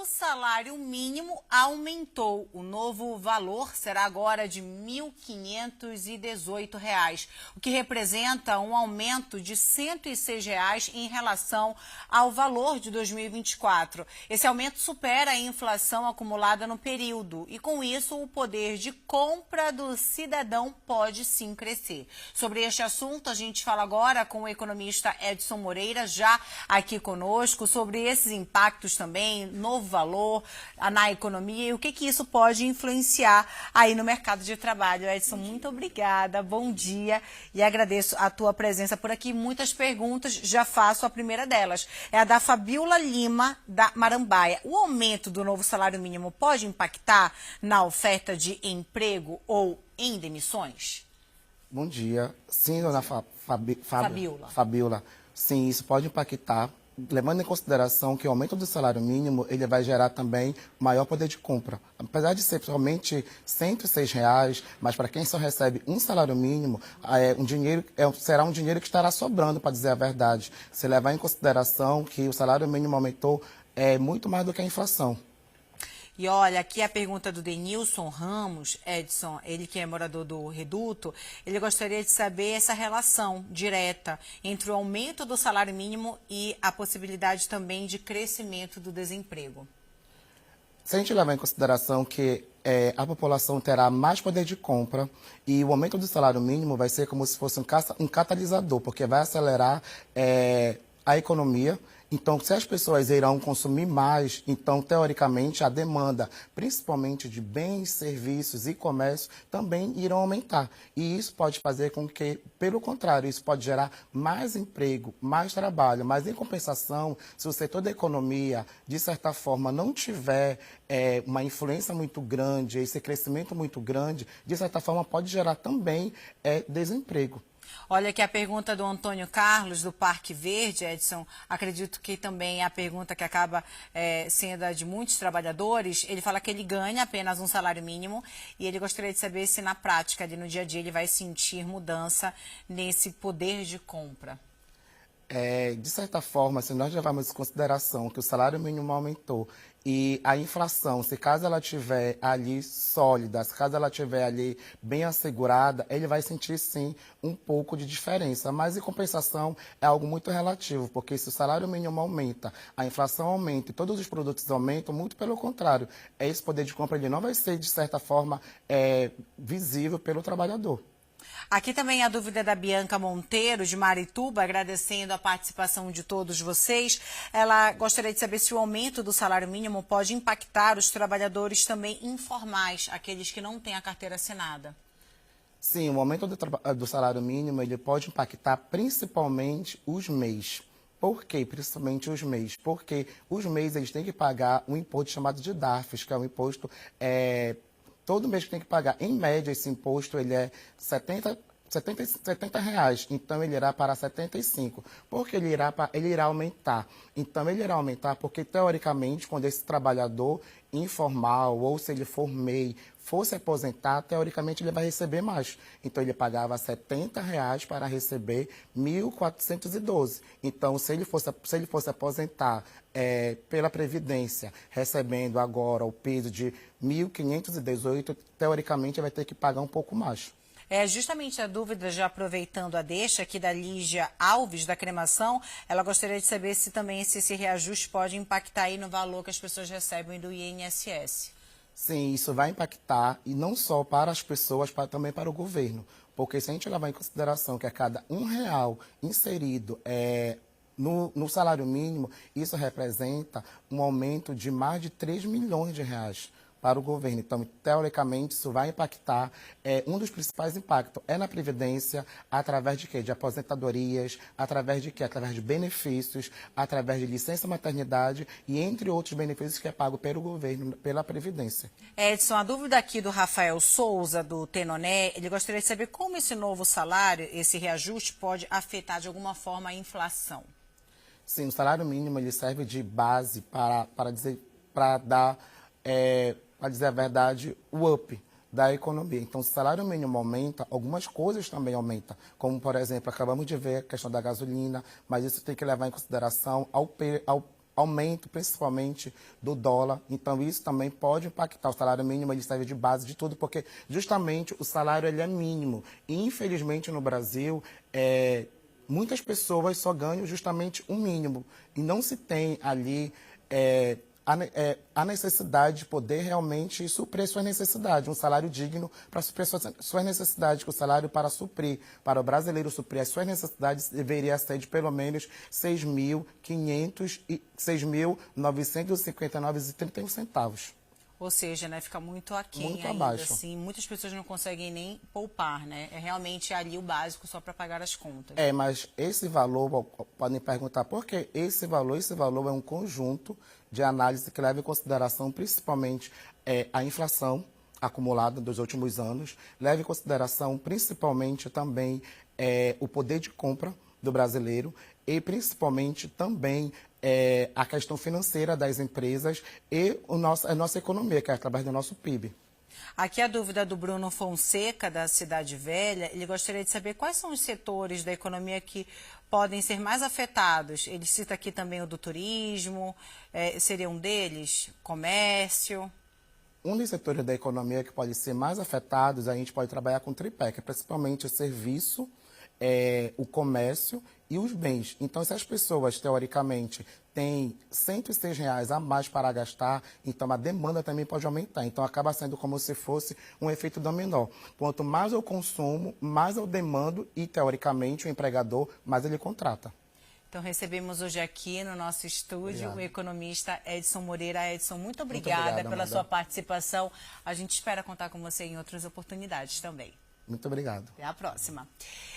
salário mínimo aumentou. O novo valor será agora de R$ 1.518, o que representa um aumento de R$ 106 em relação ao valor de 2024. Esse aumento supera a inflação acumulada no período e, com isso, o poder de compra do cidadão pode sim crescer. Sobre este assunto, a gente fala agora com o economista Edson Moreira, já aqui conosco, sobre esses impactos também, novo valor na economia e o que isso pode influenciar aí no mercado de trabalho. Edson, muito obrigada, bom dia e agradeço a tua presença por aqui. Muitas perguntas, já faço a primeira delas. É a da Fabiola Lima, da Marambaia. O aumento do novo salário mínimo pode impactar na oferta de emprego ou em demissões? Bom dia. Sim, dona Fabiola. Fabiola. Sim, isso pode impactar, levando em consideração que o aumento do salário mínimo ele vai gerar também maior poder de compra. Apesar de ser somente R$ 106, mas para quem só recebe um salário mínimo, será um dinheiro que estará sobrando, para dizer a verdade. Se levar em consideração que o salário mínimo aumentou muito mais do que a inflação. E olha, aqui a pergunta do Denilson Ramos, Edson, ele que é morador do Reduto, ele gostaria de saber essa relação direta entre o aumento do salário mínimo e a possibilidade também de crescimento do desemprego. Se a gente levar em consideração que a população terá mais poder de compra e o aumento do salário mínimo vai ser como se fosse um catalisador, porque vai acelerar a economia. Então, se as pessoas irão consumir mais, então, teoricamente, a demanda, principalmente de bens, serviços e comércio, também irão aumentar. E isso pode fazer com que, pelo contrário, isso pode gerar mais emprego, mais trabalho. Mas, em compensação, se o setor da economia, de certa forma, não tiver uma influência muito grande, esse crescimento muito grande, de certa forma, pode gerar também desemprego. Olha aqui a pergunta do Antônio Carlos, do Parque Verde, Edson. Acredito que também é a pergunta que acaba sendo a de muitos trabalhadores. Ele fala que ele ganha apenas um salário mínimo e ele gostaria de saber se na prática, ali no dia a dia, ele vai sentir mudança nesse poder de compra. De certa forma, se nós levarmos em consideração que o salário mínimo aumentou e a inflação, se caso ela estiver ali sólida, se caso ela estiver ali bem assegurada, ele vai sentir sim um pouco de diferença. Mas em compensação é algo muito relativo, porque se o salário mínimo aumenta, a inflação aumenta e todos os produtos aumentam, muito pelo contrário, esse poder de compra ele não vai ser de certa forma visível pelo trabalhador. Aqui também a dúvida da Bianca Monteiro, de Marituba, agradecendo a participação de todos vocês. Ela gostaria de saber se o aumento do salário mínimo pode impactar os trabalhadores também informais, aqueles que não têm a carteira assinada. Sim, o aumento do salário mínimo ele pode impactar principalmente os MEIs. Por quê? Principalmente os MEIs. Porque os MEIs eles têm que pagar um imposto chamado de DARFES, que é um imposto... todo mês que tem que pagar. Em média, esse imposto ele é R$ 70 reais. Então, ele irá para 75. Porque ele irá aumentar. Então, ele irá aumentar porque, teoricamente, quando esse trabalhador informal, ou se ele for MEI, fosse aposentar, teoricamente, ele vai receber mais. Então, ele pagava R$ 70 reais para receber 1.412. Então, se ele fosse aposentar pela Previdência, recebendo agora o peso de 1.518, teoricamente, vai ter que pagar um pouco mais. Justamente a dúvida, já aproveitando a deixa aqui da Lígia Alves, da Cremação, ela gostaria de saber se também esse reajuste pode impactar aí no valor que as pessoas recebem do INSS. Sim, isso vai impactar, e não só para as pessoas, também para o governo. Porque se a gente levar em consideração que a cada R$ 1 inserido no salário mínimo, isso representa um aumento de mais de 3 milhões de reais para o governo. Então, teoricamente, isso vai impactar. Um dos principais impactos é na Previdência, através de quê? De aposentadorias, através de quê? Através de benefícios, através de licença maternidade e entre outros benefícios que é pago pelo governo, pela Previdência. Edson, a dúvida aqui do Rafael Souza, do Tenoné, ele gostaria de saber como esse novo salário, esse reajuste, pode afetar de alguma forma a inflação. Sim, o salário mínimo ele serve de base para dizer a verdade, o up da economia. Então, se o salário mínimo aumenta, algumas coisas também aumentam. Como, por exemplo, acabamos de ver a questão da gasolina, mas isso tem que levar em consideração aumento, principalmente, do dólar. Então, isso também pode impactar. O salário mínimo, ele serve de base de tudo, porque justamente o salário ele é mínimo. E, infelizmente, no Brasil, muitas pessoas só ganham justamente o mínimo. E não se tem ali a necessidade de poder realmente suprir suas necessidades, um salário digno para suprir suas necessidades, que o salário para suprir, para o brasileiro suprir as suas necessidades, deveria ser de pelo menos R$ 6.959,31. Ou seja, né, fica muito aquém Muito ainda, abaixo. assim, muitas pessoas não conseguem nem poupar, né? É realmente ali o básico só para pagar as contas. Mas esse valor, podem perguntar por que esse valor é um conjunto de análise que leva em consideração principalmente a inflação acumulada dos últimos anos, leva em consideração principalmente também o poder de compra do brasileiro e principalmente também a questão financeira das empresas e a nossa economia, que é através do nosso PIB. Aqui a dúvida do Bruno Fonseca, da Cidade Velha, ele gostaria de saber quais são os setores da economia que podem ser mais afetados. Ele cita aqui também o do turismo, seria um deles? Comércio? Um dos setores da economia que pode ser mais afetados, a gente pode trabalhar com tripé, que é principalmente o serviço, o comércio e os bens. Então, se as pessoas, teoricamente, têm R$ 106 a mais para gastar, então a demanda também pode aumentar. Então, acaba sendo como se fosse um efeito dominó. Quanto mais eu consumo, mais eu demando e, teoricamente, o empregador, mais ele contrata. Então, recebemos hoje aqui no nosso estúdio o economista Edson Moreira. Edson, muito obrigada pela sua participação. A gente espera contar com você em outras oportunidades também. Muito obrigado. Até a próxima.